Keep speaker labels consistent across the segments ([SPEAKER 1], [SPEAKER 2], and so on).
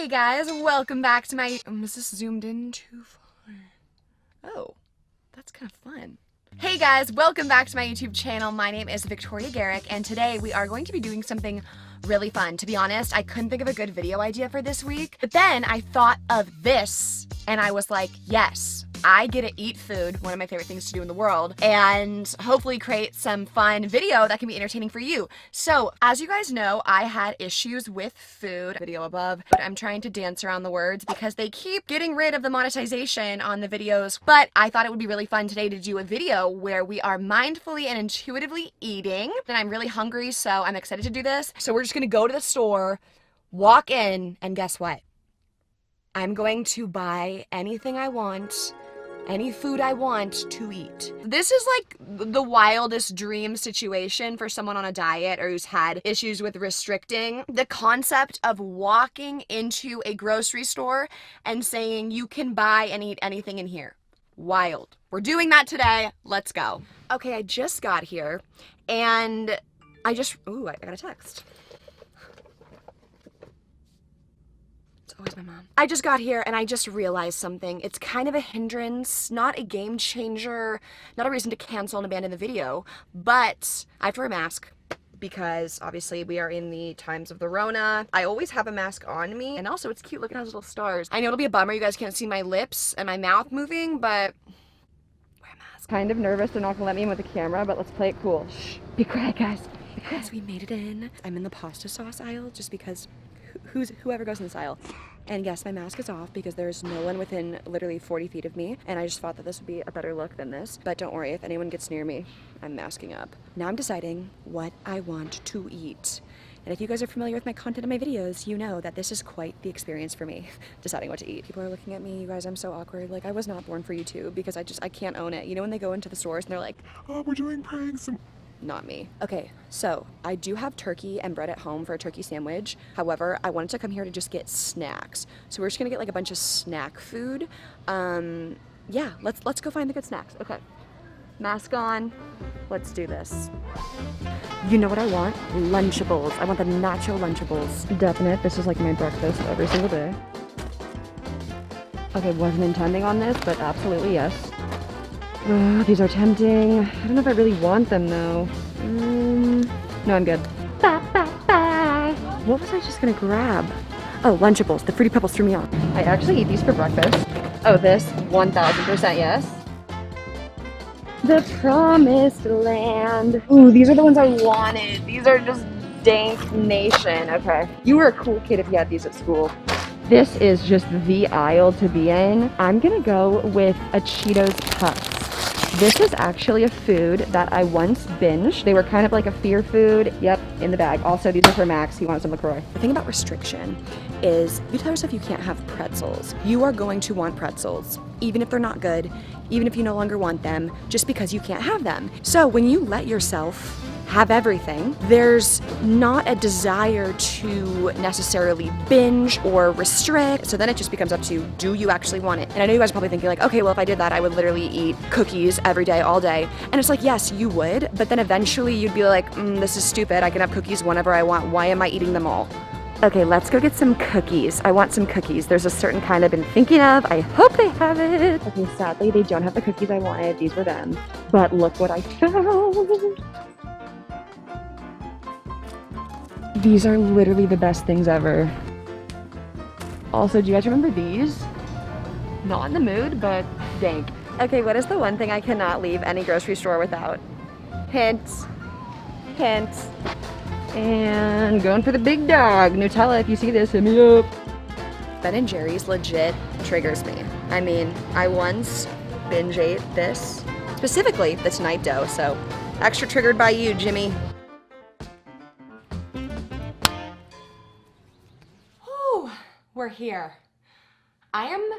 [SPEAKER 1] Hey guys, welcome back to my... is this zoomed in too far? Oh, that's kind of fun. Hey guys, welcome back to my YouTube channel. My name is Victoria Garrick, and today we are going to be doing something really fun. To be honest, I couldn't think of a good video idea for this week, but then I thought of this, and I was like, yes, I get to eat food, one of my favorite things to do in the world, and hopefully create some fun video that can be entertaining for you. So, as you guys know, I had issues with food, video above, but I'm trying to dance around the words because they keep getting rid of the monetization on the videos, but I thought it would be really fun today to do a video where we are mindfully and intuitively eating, and I'm really hungry, so I'm excited to do this. So we're just gonna go to the store, walk in, and guess what? I'm going to buy anything I want, any food I want to eat. This is like the wildest dream situation for someone on a diet or who's had issues with restricting. The concept of walking into a grocery store and saying you can buy and eat anything in here. Wild. We're doing that today. Let's go. Okay, I just got here and I got a text. Always my mom. I just got here and I just realized something. It's kind of a hindrance, not a game changer, not a reason to cancel and abandon the video, but I have to wear a mask because obviously we are in the times of the Rona. I always have a mask on me, and also it's cute. Look at those little stars. I know it'll be a bummer you guys can't see my lips and my mouth moving, but wear a mask. Kind of nervous they're not gonna let me in with the camera, but let's play it cool. Shh, be quiet guys. Because we made it in. I'm in the pasta sauce aisle just because whoever goes in this aisle. And yes, my mask is off because there's no one within literally 40 feet of me, and I just thought that this would be a better look than this. But don't worry, if anyone gets near me, I'm masking up. Now I'm deciding what I want to eat. And if you guys are familiar with my content in my videos, you know that this is quite the experience for me, deciding what to eat. People are looking at me, you guys, I'm so awkward. Like, I was not born for YouTube because I can't own it. You know when they go into the stores and they're like, oh, we're doing pranks. Not me. Okay, so I do have turkey and bread at home for a turkey sandwich. However, I wanted to come here to just get snacks. So we're just gonna get like a bunch of snack food. Yeah, let's go find the good snacks. Okay, mask on. Let's do this. You know what I want? Lunchables. I want the nacho Lunchables. Definite. This is like my breakfast every single day. Okay, wasn't intending on this, but absolutely yes. These are tempting. I don't know if I really want them though. No, I'm good. What was I just gonna grab? Oh, Lunchables. The Fruity Pebbles threw me off. I actually eat these for breakfast. Oh, this 1000% yes. The Promised Land. Ooh, these are the ones I wanted. These are just dank nation. Okay. You were a cool kid if you had these at school. This is just the aisle to be in. I'm gonna go with a Cheetos Puffs. This is actually a food that I once binged. They were kind of like a fear food. Yep, in the bag. Also, these are for Max. He wanted some LaCroix. The thing about restriction is you tell yourself you can't have pretzels. You are going to want pretzels, even if they're not good, even if you no longer want them, just because you can't have them. So when you let yourself have everything, there's not a desire to necessarily binge or restrict. So then it just becomes up to, do you actually want it? And I know you guys are probably thinking like, okay, well, if I did that, I would literally eat cookies every day, all day. And it's like, yes, you would, but then eventually you'd be like, this is stupid. I can have cookies whenever I want. Why am I eating them all? Okay, let's go get some cookies. I want some cookies. There's a certain kind I've been thinking of. I hope they have it. Okay, sadly, they don't have the cookies I wanted. These were them. But look what I found. These are literally the best things ever. Also, do you guys remember these? Not in the mood, but dank. Okay, what is the one thing I cannot leave any grocery store without? Hints. Hints. And going for the big dog. Nutella, if you see this, hit me up. Ben & Jerry's legit triggers me. I mean, I once binge ate this. Specifically, the Tonight Dough, so extra triggered by you, Jimmy. We're here. I am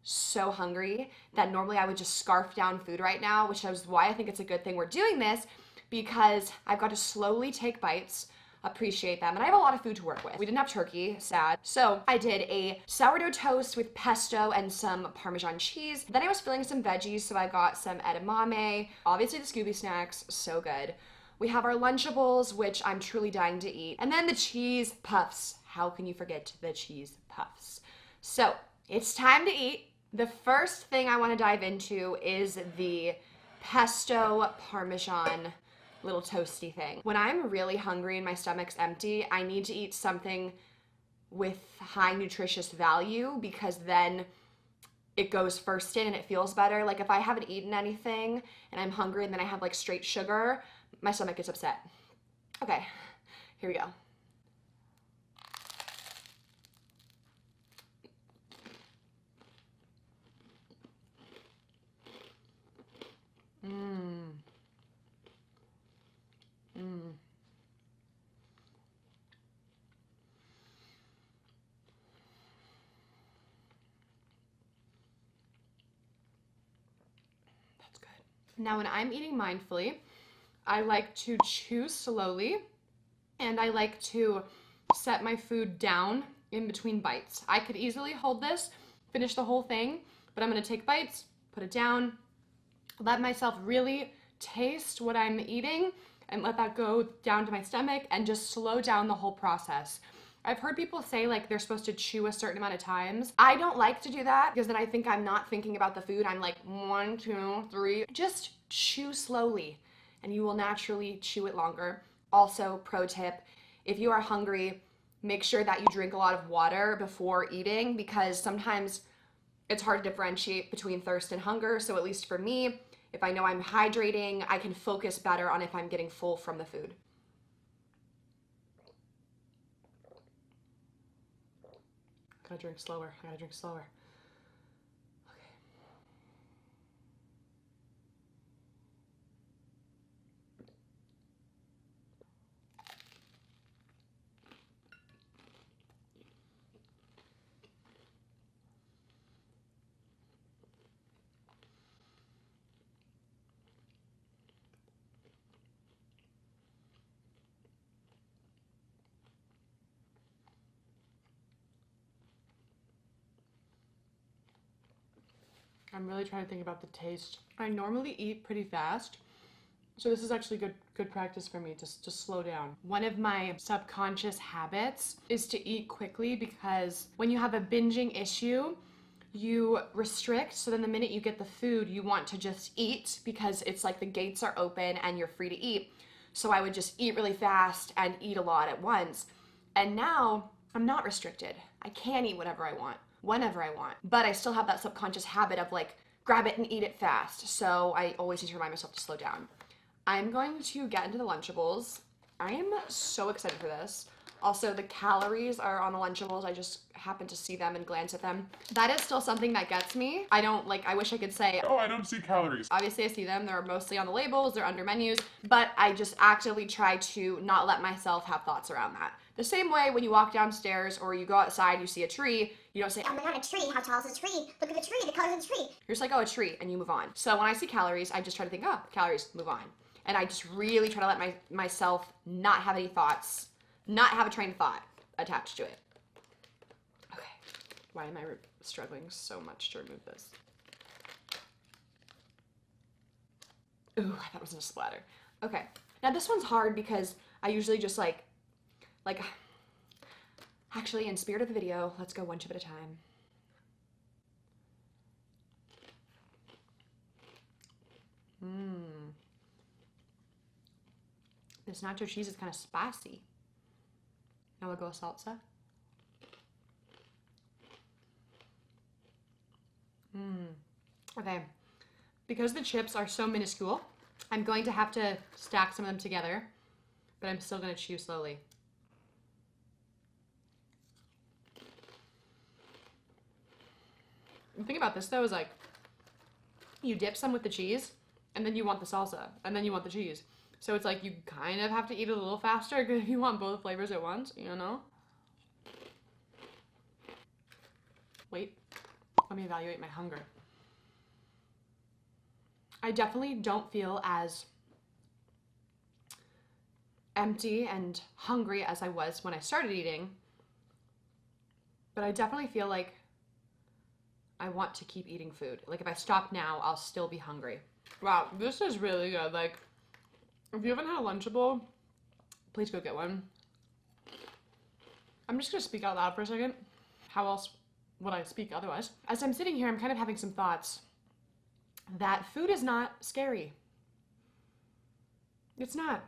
[SPEAKER 1] so hungry that normally I would just scarf down food right now, which is why I think it's a good thing we're doing this, because I've got to slowly take bites, appreciate them, and I have a lot of food to work with. We didn't have turkey, sad. So I did a sourdough toast with pesto and some Parmesan cheese. Then I was filling some veggies, so I got some edamame, obviously the Scooby snacks, so good. We have our Lunchables, which I'm truly dying to eat. And then the cheese puffs. How can you forget the cheese puffs? puffs. So it's time to eat. The first thing I want to dive into is the pesto parmesan little toasty thing. When I'm really hungry and my stomach's empty, I need to eat something with high nutritious value, because then it goes first in and it feels better. Like if I haven't eaten anything and I'm hungry and then I have like straight sugar, my stomach gets upset. Okay, here we go. That's good. Now when I'm eating mindfully, I like to chew slowly and I like to set my food down in between bites. I could easily hold this, finish the whole thing, but I'm gonna take bites, put it down, let myself really taste what I'm eating and let that go down to my stomach and just slow down the whole process. I've heard people say like they're supposed to chew a certain amount of times. I don't like to do that because then I think I'm not thinking about the food. I'm like 1, 2, 3. Just chew slowly and you will naturally chew it longer. Also, pro tip, if you are hungry, make sure that you drink a lot of water before eating, because sometimes it's hard to differentiate between thirst and hunger. So at least for me, if I know I'm hydrating, I can focus better on if I'm getting full from the food. I gotta drink slower. I gotta drink slower. Okay. I'm really trying to think about the taste. I normally eat pretty fast, so this is actually good practice for me to slow down. One of my subconscious habits is to eat quickly, because when you have a binging issue, you restrict, so then the minute you get the food, you want to just eat because it's like the gates are open and you're free to eat. So I would just eat really fast and eat a lot at once. And now I'm not restricted. I can eat whatever I want, whenever I want, but I still have that subconscious habit of like, grab it and eat it fast. So I always need to remind myself to slow down. I'm going to get into the Lunchables. I am so excited for this. Also, the calories are on the Lunchables. I just happen to see them and glance at them. That is still something that gets me. I wish I could say, oh, I don't see calories. Obviously, I see them. They're mostly on the labels. They're under menus. But I just actively try to not let myself have thoughts around that. The same way when you walk downstairs or you go outside, you see a tree, you don't say, oh my god, a tree, how tall is a tree? Look at the tree, the color of the tree. You're just like, oh, a tree, and you move on. So when I see calories, I just try to think, oh, calories, move on. And I just really try to let myself not have any thoughts, not have a train of thought attached to it. Okay, why am I struggling so much to remove this? Ooh, that wasn't a splatter. Okay, now this one's hard because I usually just like, actually, in spirit of the video, let's go one chip at a time. This nacho cheese is kind of spicy. Now we'll go with salsa. Okay, because the chips are so minuscule, I'm going to have to stack some of them together, but I'm still gonna chew slowly. The thing about this though is like, you dip some with the cheese, and then you want the salsa, and then you want the cheese. So it's like you kind of have to eat it a little faster because if you want both flavors at once, you know? Wait, let me evaluate my hunger. I definitely don't feel as empty and hungry as I was when I started eating, but I definitely feel like I want to keep eating food. Like if I stop now, I'll still be hungry. Wow, this is really good. Like, if you haven't had a Lunchable, please go get one. I'm just gonna speak out loud for a second.
[SPEAKER 2] How else would I speak otherwise? As I'm sitting here, I'm kind of having some thoughts that food is not scary. It's not.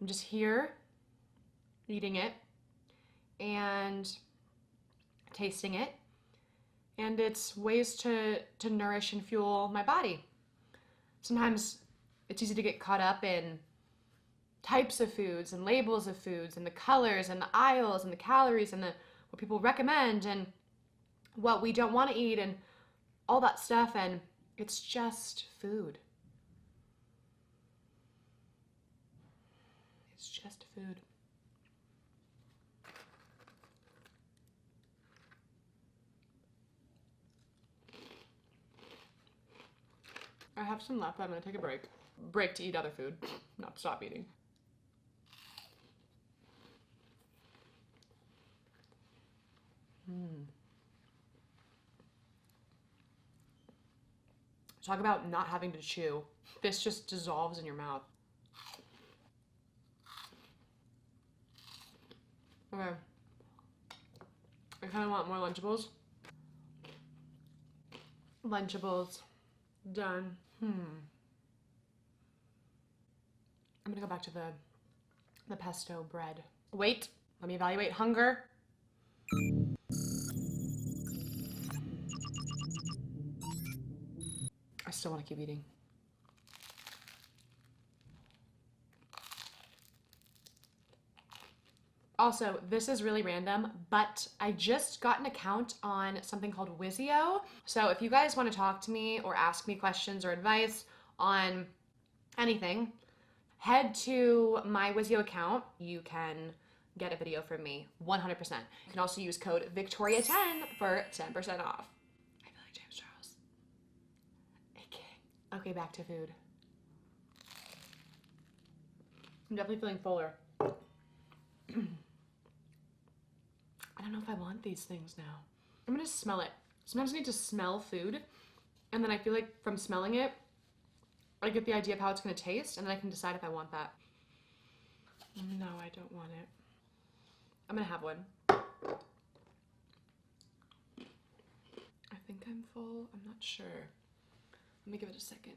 [SPEAKER 2] I'm just here eating it and tasting it, and it's ways to nourish and fuel my body. Sometimes it's easy to get caught up in types of foods and labels of foods and the colors and the aisles and the calories and what people recommend and what we don't want to eat and all that stuff, and it's just food. It's just food. I have some left, but I'm gonna take a break. Break to eat other food, not stop eating. Talk about not having to chew. This just dissolves in your mouth. Okay. I kind of want more Lunchables. Lunchables. Done. I'm gonna go back to the pesto bread. Wait, let me evaluate hunger. I still want to keep eating. Also, this is really random, but I just got an account on something called Wizio. So if you guys want to talk to me or ask me questions or advice on anything, head to my Wizio account. You can get a video from me, 100%. You can also use code Victoria10 for 10% off. I feel like James Charles. Okay, back to food. I'm definitely feeling fuller. I don't know if I want these things now. I'm gonna smell it. Sometimes I need to smell food, and then I feel like from smelling it, I get the idea of how it's gonna taste, and then I can decide if I want that. No, I don't want it. I'm gonna have one. I think I'm full. I'm not sure. Let me give it a second.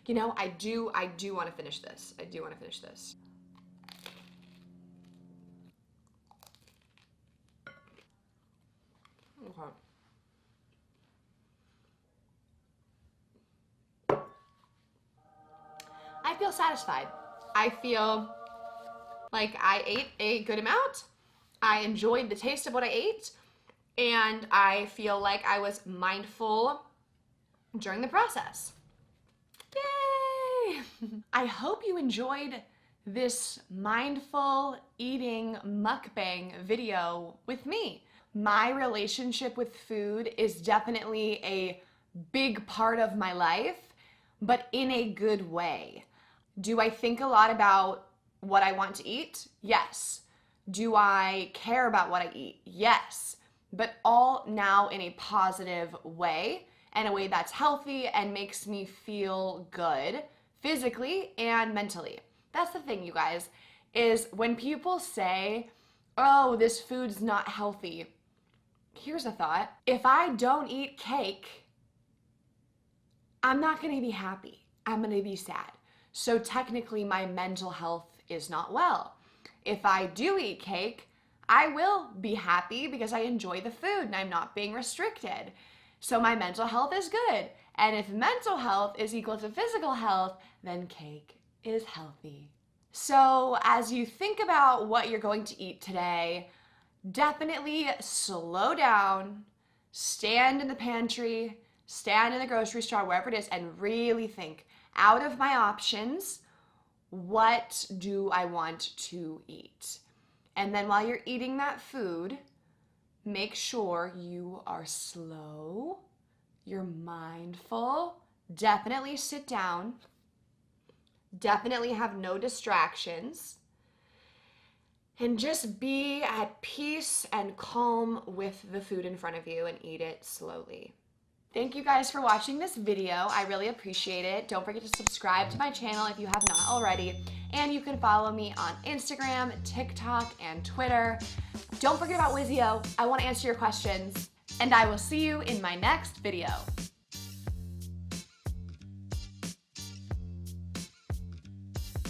[SPEAKER 2] You know, I do want to finish this. I do want to finish this. Okay. I feel satisfied. I feel like I ate a good amount. I enjoyed the taste of what I ate, and I feel like I was mindful during the process. Yay! I hope you enjoyed this mindful eating mukbang video with me. My relationship with food is definitely a big part of my life, but in a good way. Do I think a lot about what I want to eat? Yes. Do I care about what I eat? Yes. But all now in a positive way, and a way that's healthy and makes me feel good physically and mentally. That's the thing, you guys, is when people say, oh, this food's not healthy, here's a thought. If I don't eat cake, I'm not gonna be happy. I'm gonna be sad. So technically my mental health is not well. If I do eat cake, I will be happy because I enjoy the food and I'm not being restricted. So my mental health is good. And if mental health is equal to physical health, then cake is healthy. So as you think about what you're going to eat today, definitely slow down, stand in the pantry, stand in the grocery store, wherever it is, and really think, out of my options, what do I want to eat? And then while you're eating that food, make sure you are slow, you're mindful, definitely sit down, definitely have no distractions, and just be at peace and calm with the food in front of you and eat it slowly. Thank you guys for watching this video. I really appreciate it. Don't forget to subscribe to my channel if you have not already. And you can follow me on Instagram, TikTok, and Twitter. Don't forget about Wizio. I want to answer your questions. And I will see you in my next video.